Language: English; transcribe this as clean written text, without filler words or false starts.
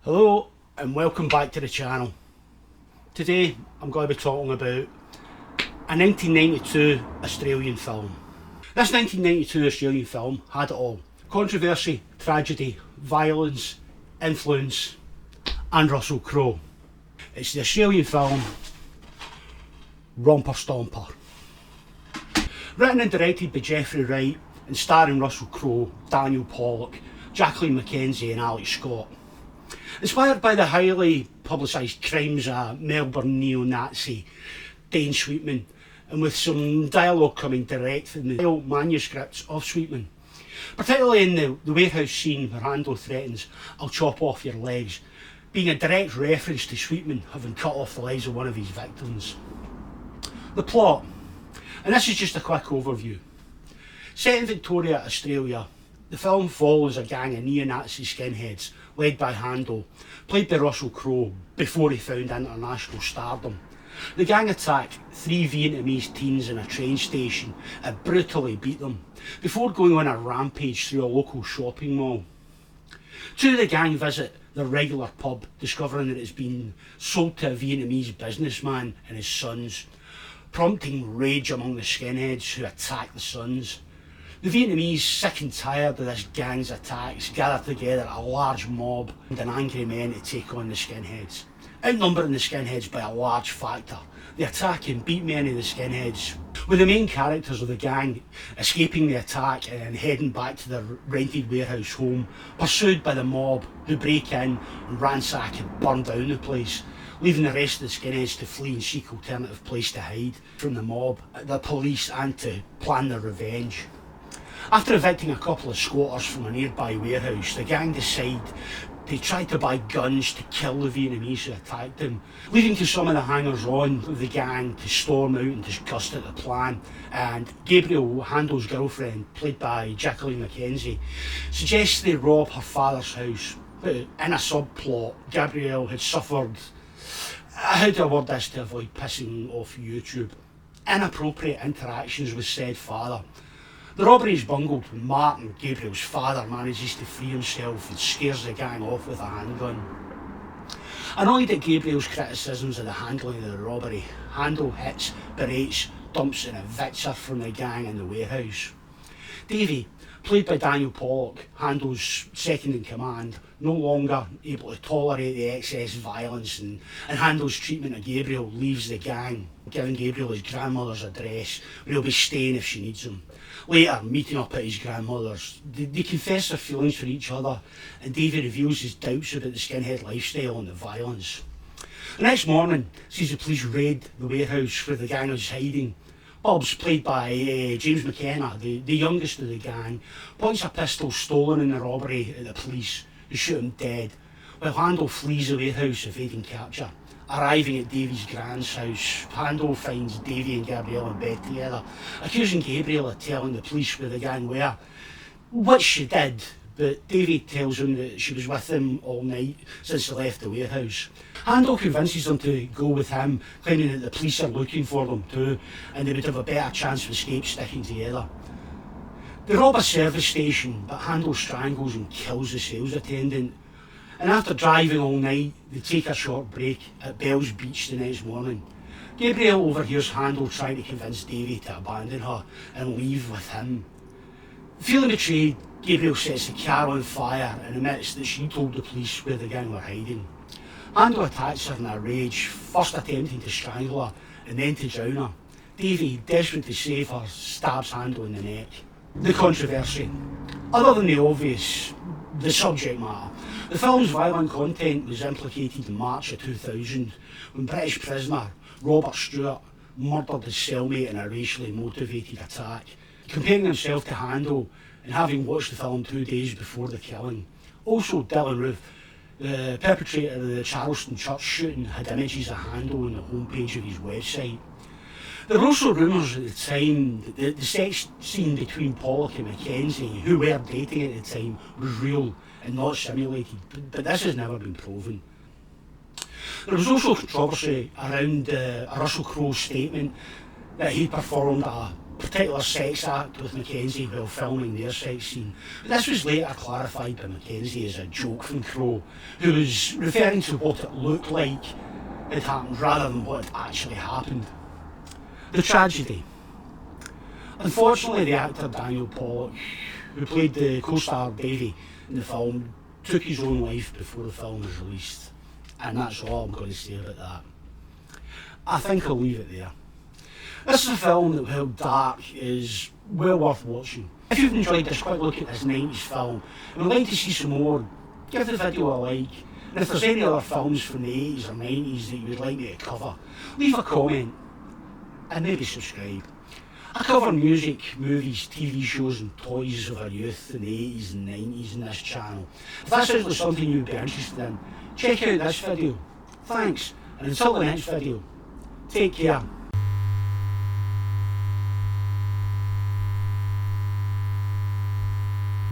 Hello and welcome back to the channel. Today I'm going to be talking about a 1992 Australian film. This 1992 Australian film had it all: controversy, tragedy, violence, influence and Russell Crowe. It's the Australian film Romper Stomper. Written and directed by Jeffrey Wright and starring Russell Crowe, Daniel Pollock, Jacqueline McKenzie and Alex Scott. Inspired by the highly publicised crimes of Melbourne neo-Nazi Dane Sweetman, and with some dialogue coming direct from the manuscripts of Sweetman, particularly in the warehouse scene where Hando threatens, "I'll chop off your legs," being a direct reference to Sweetman having cut off the legs of one of his victims. The plot, and this is just a quick overview. Set in Victoria, Australia, the film follows a gang of neo-Nazi skinheads led by Hando, played by Russell Crowe, before he found international stardom. The gang attacked 3 Vietnamese teens in a train station and brutally beat them, before going on a rampage through a local shopping mall. 2 of the gang visit their regular pub, discovering that it's been sold to a Vietnamese businessman and his sons, prompting rage among the skinheads who attack the sons. The Vietnamese, sick and tired of this gang's attacks, gather together a large mob and an angry men to take on the skinheads. Outnumbering the skinheads by a large factor, they attack and beat many of the skinheads, with the main characters of the gang escaping the attack and heading back to their rented warehouse home, pursued by the mob, who break in and ransack and burn down the place, leaving the rest of the skinheads to flee and seek alternative place to hide from the mob, the police, and to plan their revenge. After evicting a couple of squatters from a nearby warehouse, the gang decide they try to buy guns to kill the Vietnamese who attacked them, leading to some of the hangers-on of the gang to storm out and disgust at the plan. And Gabriel, Hando's girlfriend, played by Jacqueline McKenzie, suggests they rob her father's house. But in a subplot, Gabrielle had suffered, how do I word this to avoid pissing off YouTube, inappropriate interactions with said father. The robbery is bungled when Martin, Gabriel's father, manages to free himself and scares the gang off with a handgun. Annoyed at Gabriel's criticisms of the handling of the robbery, Hando hits, berates, dumps and evicts her from the gang in the warehouse. Davey, played by Daniel Pollock, Hando's second in command, no longer able to tolerate the excess violence and Hando's treatment of Gabriel, leaves the gang, giving Gabriel his grandmother's address where he'll be staying if she needs him. Later, meeting up at his grandmother's, they confess their feelings for each other, and Davey reveals his doubts about the skinhead lifestyle and the violence. The next morning sees the police raid the warehouse where the gang is hiding. Bob's, played by James McKenna, the youngest of the gang, points a pistol stolen in the robbery at the police, who shoot him dead, while Hando flees the warehouse evading capture. Arriving at Davey's grand's house, Hando finds Davey and Gabrielle in bed together, accusing Gabrielle of telling the police where the gang were, which she did, but Davey tells him that she was with him all night since they left the warehouse. Hando convinces them to go with him, claiming that the police are looking for them too, and they would have a better chance of escape sticking together. They rob a service station, but Hando strangles and kills the sales attendant. And after driving all night, they take a short break at Bell's Beach the next morning. Gabrielle overhears Hando trying to convince Davey to abandon her and leave with him. Feeling betrayed, Gabrielle sets the car on fire and admits that she told the police where the gang were hiding. Hando attacks her in a rage, first attempting to strangle her and then to drown her. Davey, desperate to save her, stabs Hando in the neck. The controversy. Other than the obvious, the subject matter, the film's violent content was implicated in March of 2000 when British prisoner Robert Stewart murdered his cellmate in a racially motivated attack. Comparing himself to Hando and having watched the film 2 days before the killing. Also, Dylan Roof, the perpetrator of the Charleston church shooting, had images of Hando on the homepage of his website. There were also rumours at the time that the sex scene between Pollock and McKenzie, who were dating at the time, was real and not simulated, but this has never been proven. There was also controversy around a Russell Crowe statement that he performed a particular sex act with Mackenzie while filming their sex scene. But this was later clarified by Mackenzie as a joke from Crowe, who was referring to what it looked like had happened rather than what had actually happened. The tragedy. Unfortunately, the actor Daniel Pollock, who played the co-star Davy in the film, took his own life before the film was released. And that's all I'm going to say about that. I think I'll leave it there. This is a film that, while dark, is well worth watching. If you've enjoyed this quick look at this 90s film and would like to see some more, give the video a like. And if there's any other films from the 80s or 90s that you would like me to cover, leave a comment and maybe subscribe. I cover music, movies, TV shows and toys of our youth in the 80s and 90s in this channel. If that sounds like something you'd be interested in, check out this video. Thanks, and until the next video, take care.